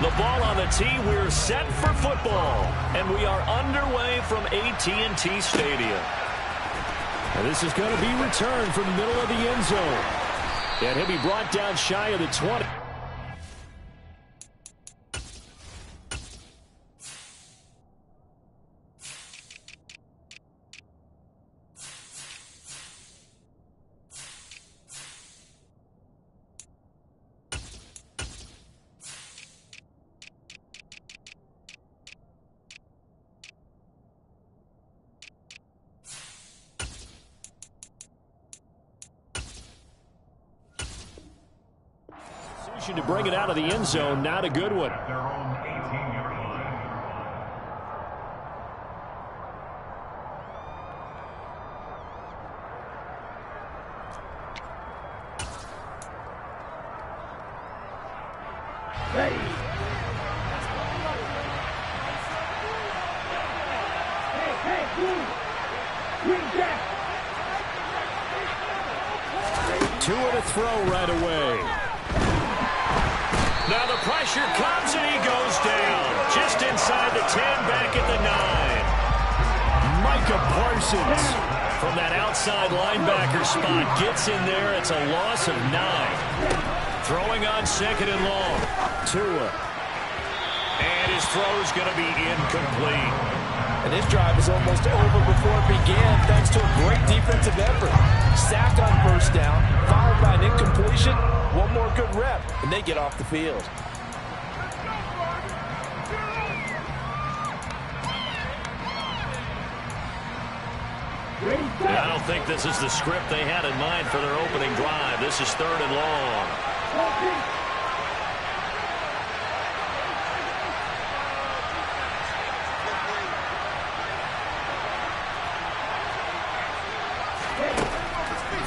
The ball on the tee. We're set for football. And we are underway from AT&T Stadium. And this is going to be returned from the middle of the end zone. And he'll be brought down shy of the 20. To bring it out of the end zone, not a good one. Their own 18-yard line. Tua to throw right away. Now the pressure comes and he goes down. Just inside the 10, back at the 9. Micah Parsons from that outside linebacker spot gets in there. It's a loss of 9. Throwing on 2nd and long. Tua. And his throw is going to be incomplete. And this drive is almost over before it began thanks to a great defensive effort. Sacked on first down, followed by an incompletion. One more good rep, and they get off the field. I don't think this is the script they had in mind for their opening drive. This is 3rd and long.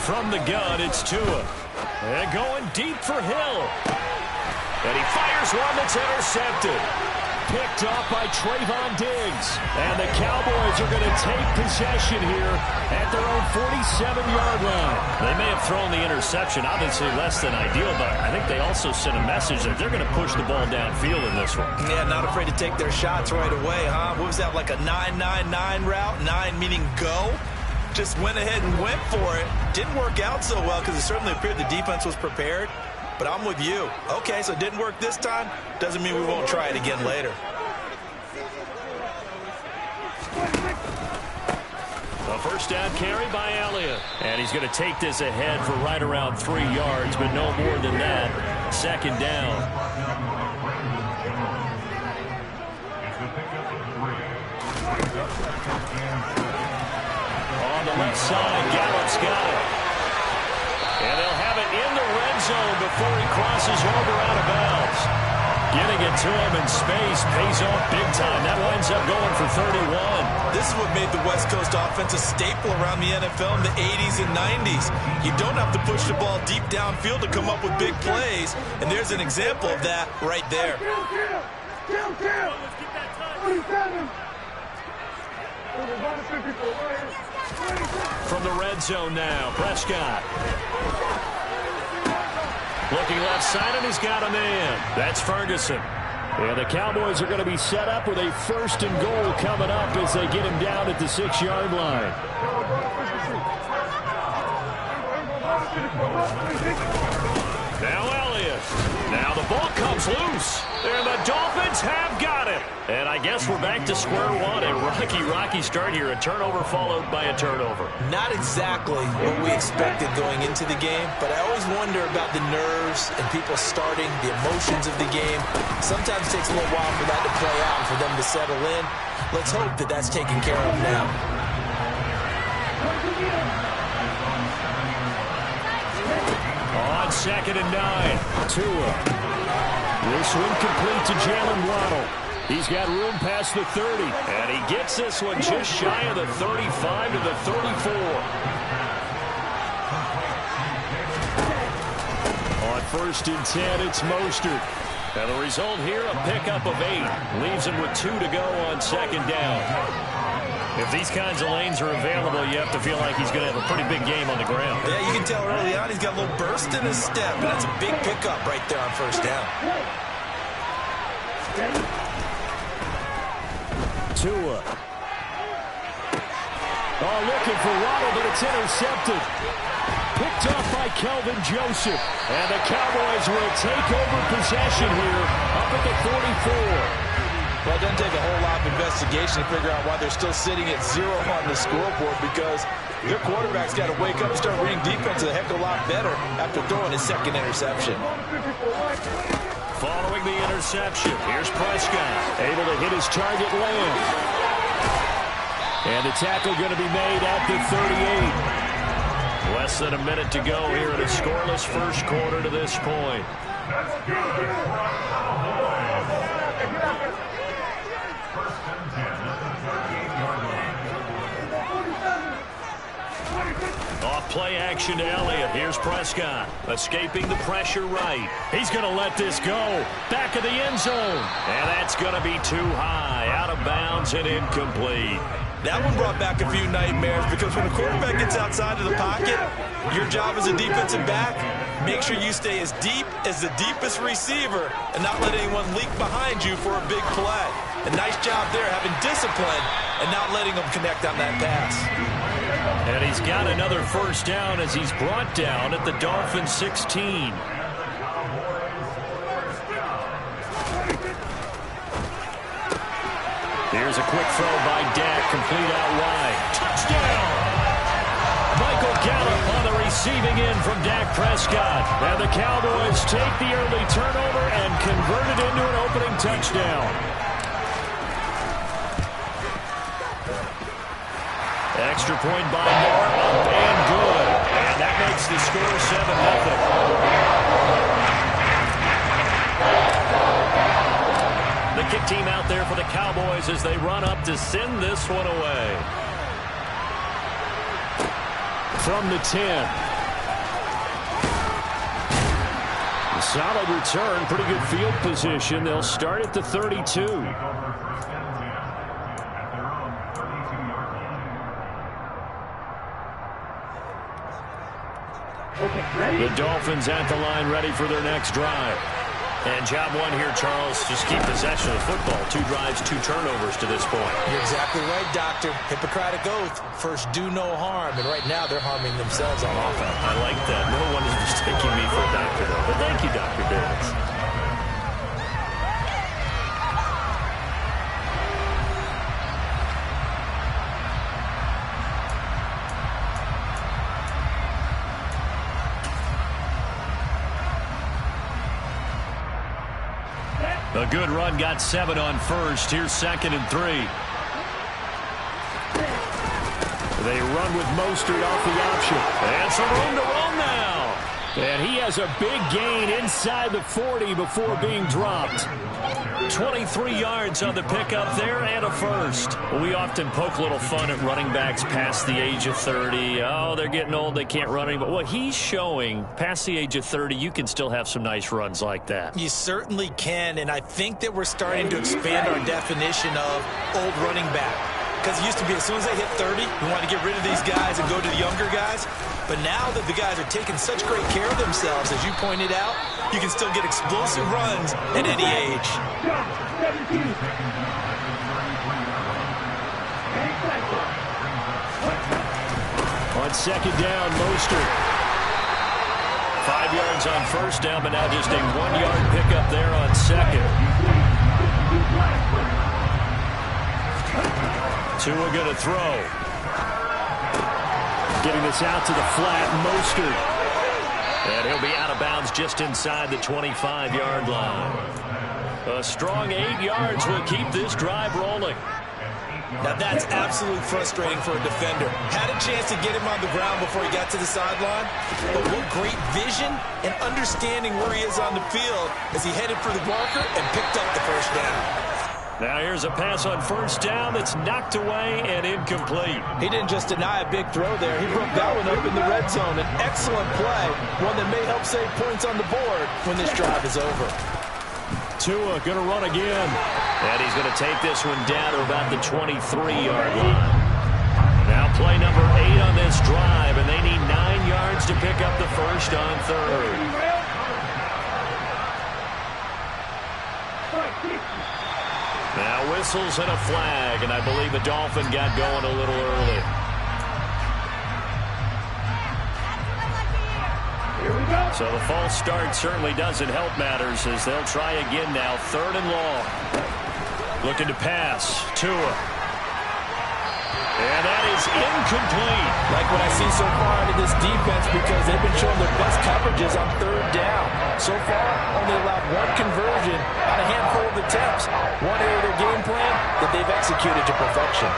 From the gun, it's Tua. And going deep for Hill. And he fires one that's intercepted. Picked off by Trayvon Diggs. And the Cowboys are going to take possession here at their own 47-yard line. They may have thrown the interception, obviously less than ideal, but I think they also sent a message that they're going to push the ball downfield in this one. Yeah, not afraid to take their shots right away, huh? What was that, like a 9-9-9 route? 9 meaning go? Just went ahead and went for it. Didn't work out so well because it certainly appeared the defense was prepared. But I'm with you. Okay, so it didn't work this time. Doesn't mean we won't try it again later. A first down carry by Elliott. And he's going to take this ahead for right around 3 yards, but no more than that. 2nd down. On the left side, Gallup's got it. And they'll have it in the red zone before he crosses over out of bounds. Getting it to him in space pays off big time. That winds up going for 31. This is what made the West Coast offense a staple around the NFL in the 80s and 90s. You don't have to push the ball deep downfield to come up with big plays, and there's an example of that right there. From the red zone now, Prescott. Looking left side, and he's got a man. That's Ferguson. And the Cowboys are going to be set up with a 1st and goal coming up as they get him down at the 6-yard line. Now Elliott. Now the ball comes loose. And the Dolphins have got it. And I guess we're back to square one. A rocky start here. A turnover followed by a turnover. Not exactly what we expected going into the game, but I always wonder about the nerves and people starting, the emotions of the game. Sometimes it takes a little while for that to play out and for them to settle in. Let's hope that that's taken care of now. On 2nd and 9, Tua. This one complete to Jalen Waddle. He's got room past the 30. And he gets this one just shy of the 35 to the 34. On 1st and 10, it's Mostert. And the result here, a pickup of 8. Leaves him with 2 to go on 2nd down. If these kinds of lanes are available, you have to feel like he's going to have a pretty big game on the ground. Yeah, you can tell early on he's got a little burst in his step, and that's a big pickup right there on 1st down. Tua. Oh, looking for Waddle, but it's intercepted. Picked off by Kelvin Joseph. And the Cowboys will take over possession here up at the 44. Well, it doesn't take a whole lot of investigation to figure out why they're still sitting at 0 on the scoreboard, because their quarterback's got to wake up and start reading defense a heck of a lot better after throwing his second interception. Following the interception, here's Prescott, able to hit his target land. And the tackle going to be made at the 38. Less than a minute to go here in a scoreless first quarter to this point. Off play action to Elliott. Here's Prescott, escaping the pressure right. He's going to let this go. Back of the end zone. And that's going to be too high. Out of bounds and incomplete. That one brought back a few nightmares, because when a quarterback gets outside of the pocket, your job as a defensive back, make sure you stay as deep as the deepest receiver and not let anyone leak behind you for a big play. A nice job there, having discipline and not letting them connect on that pass. And he's got another first down as he's brought down at the Dolphins 16. Here's a quick throw by Dak, complete out wide. Touchdown! Michael Gallup on the receiving end from Dak Prescott. And the Cowboys take the early turnover and convert it into an opening touchdown. Extra point by Moore, up and good. And that makes the score 7-0. The kick team out there for the Cowboys as they run up to send this one away. From the 10. Solid return, pretty good field position. They'll start at the 32. The Dolphins at the line, ready for their next drive. And job one here, Charles, just keep possession of the football. 2 drives, 2 turnovers to this point. You're exactly right, Doctor. Hippocratic oath. First, do no harm. And right now, they're harming themselves on offense. I like that. No one is mistaking me for a doctor, though. But thank you, Dr. Davis. A good run, got 7 on first. Here's 2nd and 3. They run with Mostert off the option. And some room to run now. And he has a big gain inside the 40 before being dropped. 23 yards on the pickup there and a first. We often poke a little fun at running backs past the age of 30. Oh, they're getting old, they can't run anymore. Well, he's showing past the age of 30, you can still have some nice runs like that. You certainly can, and I think that we're starting to expand our definition of old running back. Because it used to be as soon as they hit 30, we want to get rid of these guys and go to the younger guys. But now that the guys are taking such great care of themselves, as you pointed out, you can still get explosive runs at any age. On 2nd down, Mostert. 5 yards on first down, but now just a 1-yard pickup there on 2nd. Tua going to throw. Getting this out to the flat, Mostert. And he'll be out of bounds just inside the 25-yard line. A strong 8 yards will keep this drive rolling. Now that's absolutely frustrating for a defender. Had a chance to get him on the ground before he got to the sideline, but what great vision and understanding where he is on the field as he headed for the marker and picked up the first down. Now here's a pass on first down that's knocked away and incomplete. He didn't just deny a big throw there. He broke that one up in the red zone. An excellent play, one that may help save points on the board when this drive is over. Tua going to run again. And he's going to take this one down to about the 23-yard line. Now play number 8 on this drive, and they need 9 yards to pick up the first on 3rd. whistles and a flag, and I believe a Dolphin got going a little early. So the false start certainly doesn't help matters as they'll try again now. 3rd and long. Looking to pass. Tua. And that is incomplete. Like what I see so far out of this defense, because they've been showing their best coverages on 3rd down. So far, only allowed 1 conversion on a handful of attempts. One area of their game plan that they've executed to perfection.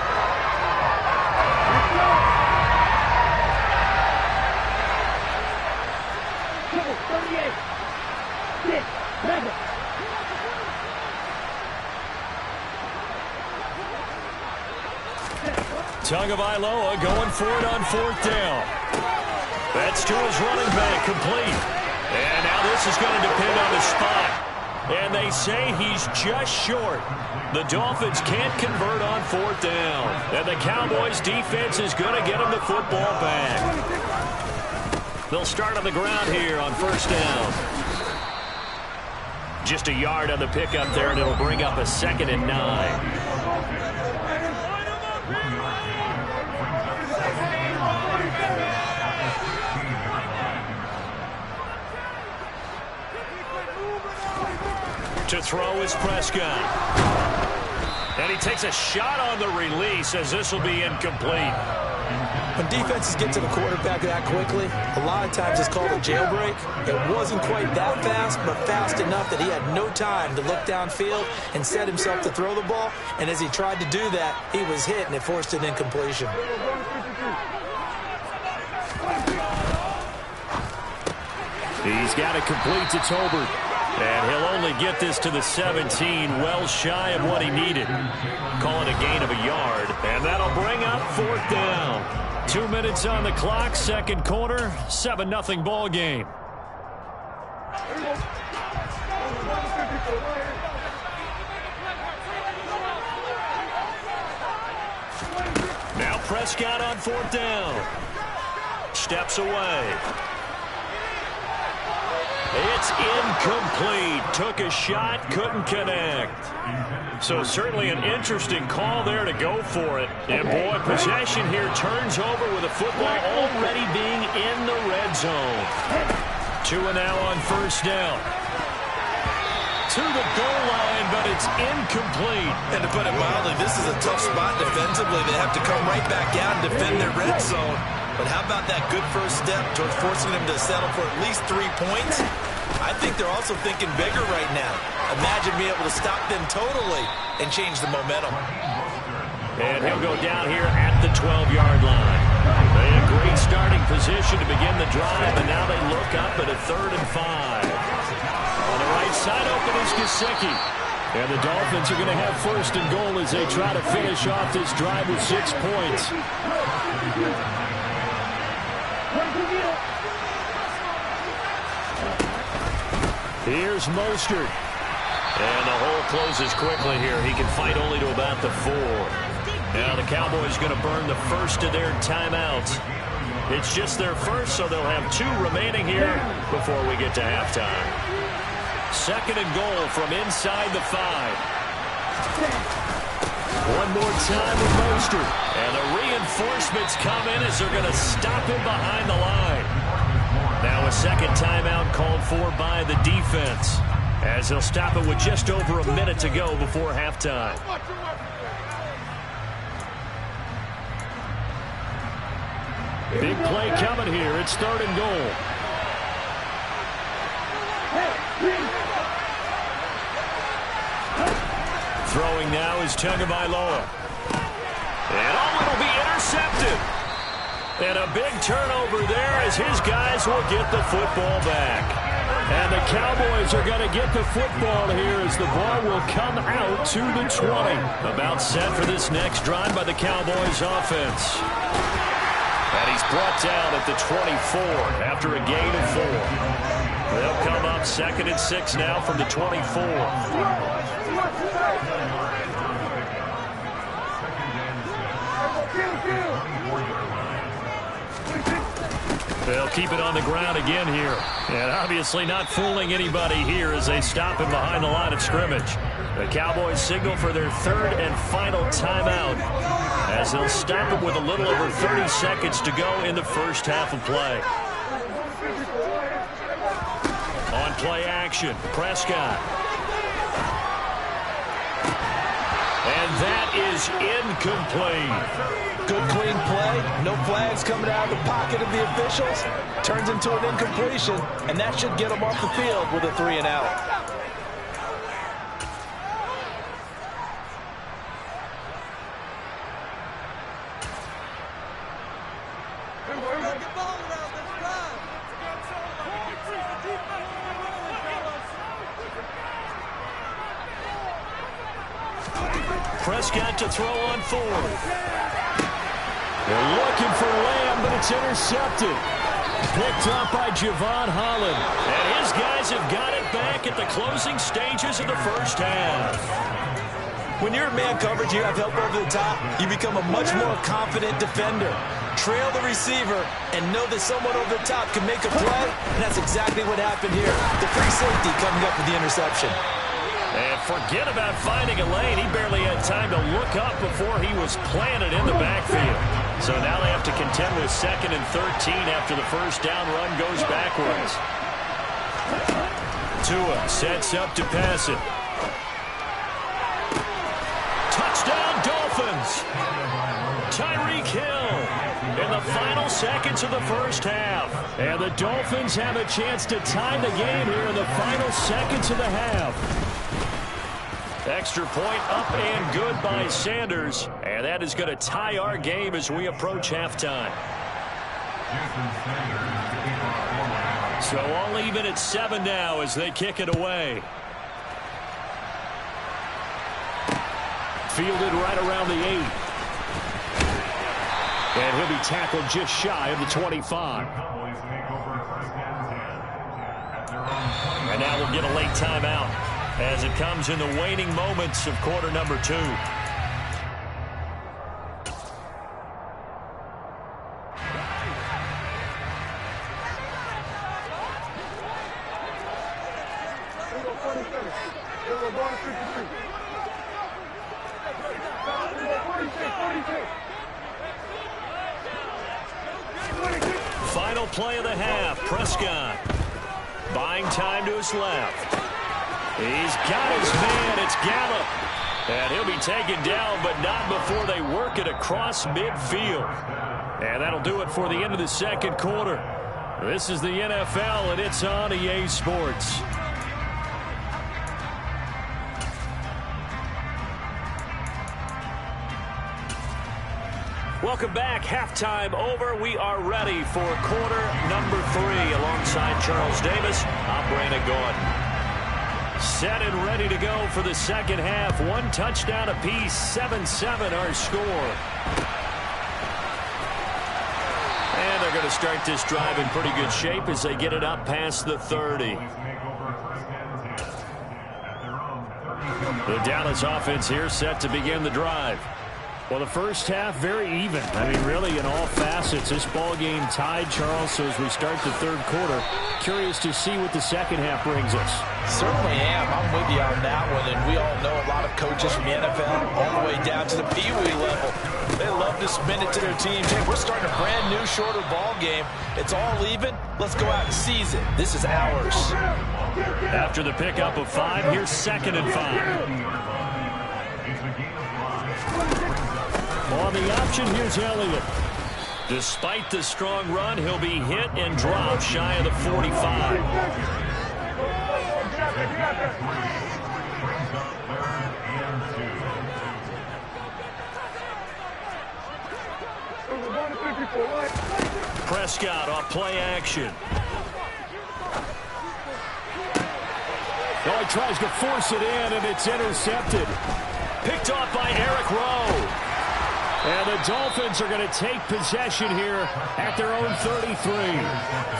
Tagovailoa going for it on 4th down. That's to his running back, complete. And now this is going to depend on the spot. And they say he's just short. The Dolphins can't convert on 4th down. And the Cowboys defense is going to get him the football back. They'll start on the ground here on 1st down. Just a yard on the pickup there, and it'll bring up a 2nd and 9. To throw is Prescott. And he takes a shot on the release as this will be incomplete. When defenses get to the quarterback that quickly, a lot of times it's called a jailbreak. It wasn't quite that fast, but fast enough that he had no time to look downfield and set himself to throw the ball. And as he tried to do that, he was hit, and it forced an incompletion. He's got it complete to Tolbert. And he'll only get this to the 17, well shy of what he needed. Call it a gain of a yard, and that'll bring up 4th down. 2 minutes on the clock, 2nd quarter, 7-0 ball game. Now Prescott on 4th down. Steps away. It's incomplete. Took a shot, couldn't connect. So certainly an interesting call there to go for it. And boy, possession here turns over with the football already being in the red zone. 2 and now on 1st down. To the goal line, but it's incomplete. And to put it mildly, this is a tough spot defensively. They have to come right back out and defend their red zone. But how about that good first step towards forcing them to settle for at least 3 points? I think they're also thinking bigger right now. Imagine being able to stop them totally and change the momentum. And he'll go down here at the 12-yard line. They had a great starting position to begin the drive, and now they look up at a 3rd and 5. On the right side, open is Gesicki. And the Dolphins are going to have 1st and goal as they try to finish off this drive with 6 points. Here's Mostert. And the hole closes quickly here. He can fight only to about the 4. Now the Cowboys going to burn the first of their timeouts. It's just their first, so they'll have 2 remaining here before we get to halftime. 2nd and goal from inside the 5. One more time with Mostert. And the reinforcements come in as they're going to stop him behind the line. Now a 2nd timeout called for by the defense as they'll stop it with just over a minute to go before halftime. Big play coming here. It's 3rd and goal. Throwing now is Tagovailoa. And it'll be intercepted. And a big turnover there as his guys will get the football back. And the Cowboys are going to get the football here as the ball will come out to the 20. About set for this next drive by the Cowboys offense. And he's brought down at the 24 after a gain of 4. They'll come up 2nd and 6 now from the 24. They'll keep it on the ground again here. And obviously not fooling anybody here as they stop him behind the line of scrimmage. The Cowboys signal for their third and final timeout as they'll stop it with a little over 30 seconds to go in the first half of play. On play action, Prescott. And that is incomplete. Good clean play. No flags coming out of the pocket of the officials. Turns into an incompletion, and that should get them off the field with a 3 and out. Prescott to throw on 4th. They're looking for Lamb, but it's intercepted. Picked up by Javon Holland. And his guys have got it back at the closing stages of the first half. When you're in man coverage, you have help over the top, you become a much more confident defender. Trail the receiver and know that someone over the top can make a play, and that's exactly what happened here. The free safety coming up with the interception. And forget about finding a lane. He barely had time to look up before he was planted in the backfield. So now they have to contend with 2nd and 13 after the first down run goes backwards. Tua sets up to pass it. Touchdown, Dolphins! Tyreek Hill in the final seconds of the first half. And the Dolphins have a chance to tie the game here in the final seconds of the half. Extra point up and good by Sanders. And that is going to tie our game as we approach halftime. So all even at 7 now as they kick it away. Fielded right around the 8. And he'll be tackled just shy of the 25. And now we'll get a late timeout as it comes in the waning moments of quarter number 2. Final play of the half. Prescott buying time to his left. He's got his man. It's Gallup. And he'll be taken down, but not before they work it across midfield. And that'll do it for the end of the second quarter. This is the NFL, and it's on EA Sports. Welcome back. Halftime over. We are ready for quarter number 3. Alongside Charles Davis, I'm Brandon Gordon. Set and ready to go for the second half. 1 touchdown apiece. 7-7 our score. And they're going to start this drive in pretty good shape as they get it up past the 30. The Dallas offense here set to begin the drive. Well, the first half, very even. I mean, really, in all facets, this ball game tied, Charles. So as we start the third quarter, curious to see what the second half brings us. Certainly am. I'm with you on that one. And we all know a lot of coaches from the NFL all the way down to the Pee-wee level. They love to spin it to their teams. Hey, we're starting a brand new, shorter ball game. It's all even. Let's go out and seize it. This is ours. After the pickup of 5, here's 2nd and 5. On the option, here's Elliott. Despite the strong run, he'll be hit and dropped shy of the 45. Prescott off play action. Oh, he tries to force it in, and it's intercepted. Picked off by Eric Rowe. And the Dolphins are going to take possession here at their own 33.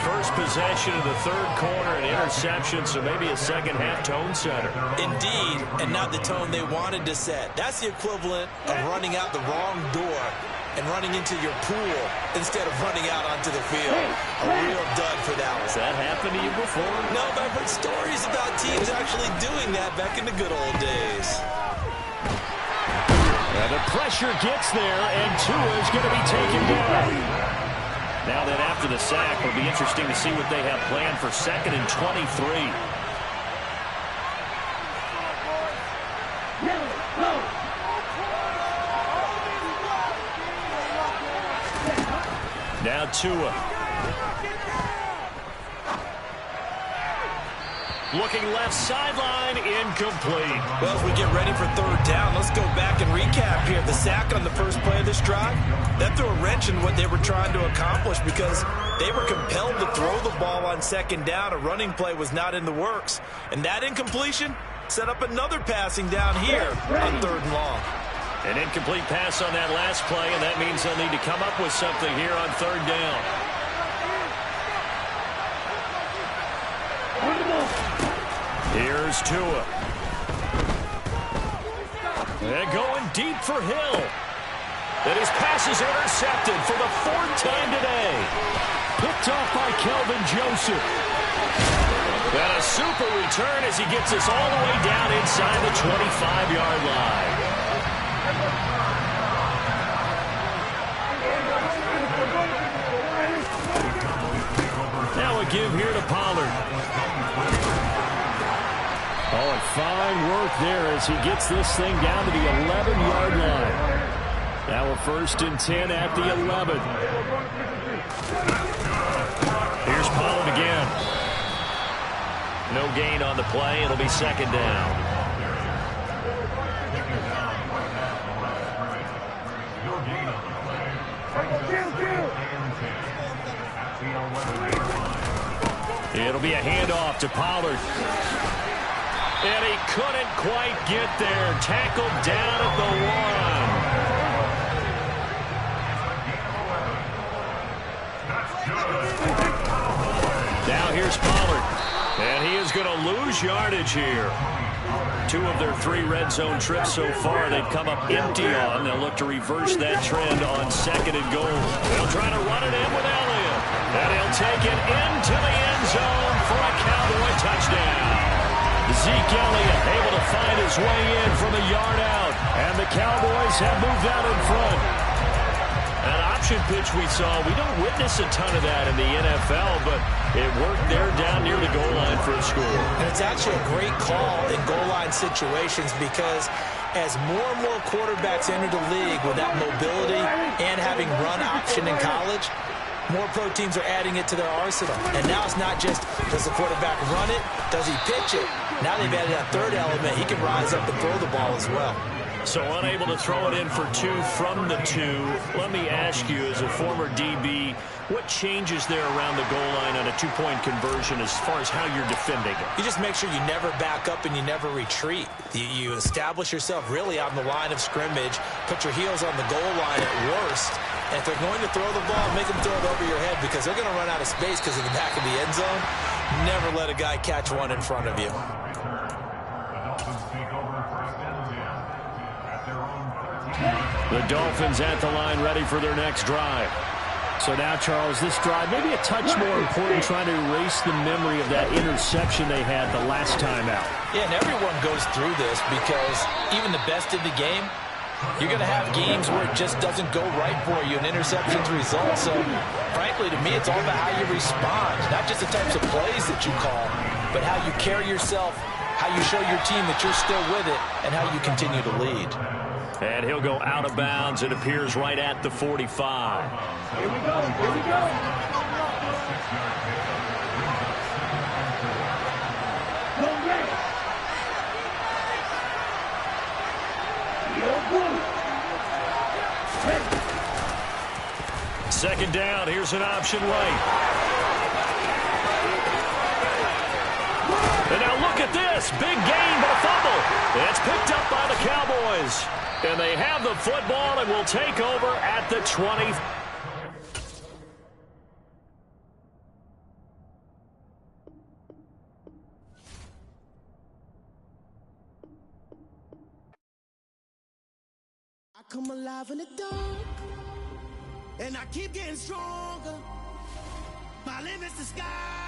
First possession of the third quarter, an interception, so maybe a second half tone setter. Indeed, and not the tone they wanted to set. That's the equivalent of running out the wrong door and running into your pool instead of running out onto the field. A real dud for that one. Has that happened to you before? No, but I've heard stories about teams actually doing that back in the good old days. And the pressure gets there, and Tua's going to be taken down. Now that after the sack, it'll be interesting to see what they have planned for 2nd and 23. Now Tua. Looking left sideline, incomplete. Well, as we get ready for 3rd down, let's go back and recap here. The sack on the first play of this drive, that threw a wrench in what they were trying to accomplish because they were compelled to throw the ball on 2nd down. A running play was not in the works. And that incompletion set up another passing down here on 3rd and long. An incomplete pass on that last play, and that means they'll need to come up with something here on 3rd down. Here's Tua. And going deep for Hill. And his pass is intercepted for the 4th time today. Picked off by Kelvin Joseph. And a super return as he gets us all the way down inside the 25-yard line. Now a give here to Pollard. Oh, and fine work there as he gets this thing down to the 11-yard line. Now a 1st and 10 at the 11. Here's Pollard again. No gain on the play. It'll be 2nd down. It'll be a handoff to Pollard. And he couldn't quite get there. Tackled down at the 1. Now here's Pollard. And he is going to lose yardage here. 2 of their 3 red zone trips so far they've come up empty on. They'll look to reverse that trend on 2nd and goal. They'll try to run it in with Elliott. And he'll take it into the end zone for a Cowboy touchdown. Zeke Elliott able to find his way in from a yard out. And the Cowboys have moved out in front. That option pitch we saw, we don't witness a ton of that in the NFL, but it worked there down near the goal line for a score. And it's actually a great call in goal line situations because as more and more quarterbacks enter the league with that mobility and having run option in college, more pro teams are adding it to their arsenal. And now it's not just, does the quarterback run it? Does he pitch it? Now they've added that 3rd element. He can rise up and throw the ball as well. So unable to throw it in for 2 from the 2. Let me ask you, as a former DB, what changes there around the goal line on a 2-point conversion as far as how you're defending it? You just make sure you never back up and you never retreat. You establish yourself really on the line of scrimmage, put your heels on the goal line at worst, and if they're going to throw the ball, make them throw it over your head because they're going to run out of space because of the back of the end zone. Never let a guy catch one in front of you. The Dolphins at the line ready for their next drive. So now, Charles, this drive maybe a touch more important, trying to erase the memory of that interception they had the last time out. Yeah, and everyone goes through this because even the best in the game, you're going to have games where it just doesn't go right for you, and interceptions result. So, frankly, to me, it's all about how you respond, not just the types of plays that you call, but how you carry yourself, how you show your team that you're still with it, and how you continue to lead. And he'll go out of bounds. It appears right at the 45. Here we go. Here we go. Second down. Here's an option right. And now look at this. Big gain, but a fumble. It's picked up by the Cowboys. And they have the football and will take over at the 20. I come alive in the dark. and I keep getting stronger. My limit's the sky.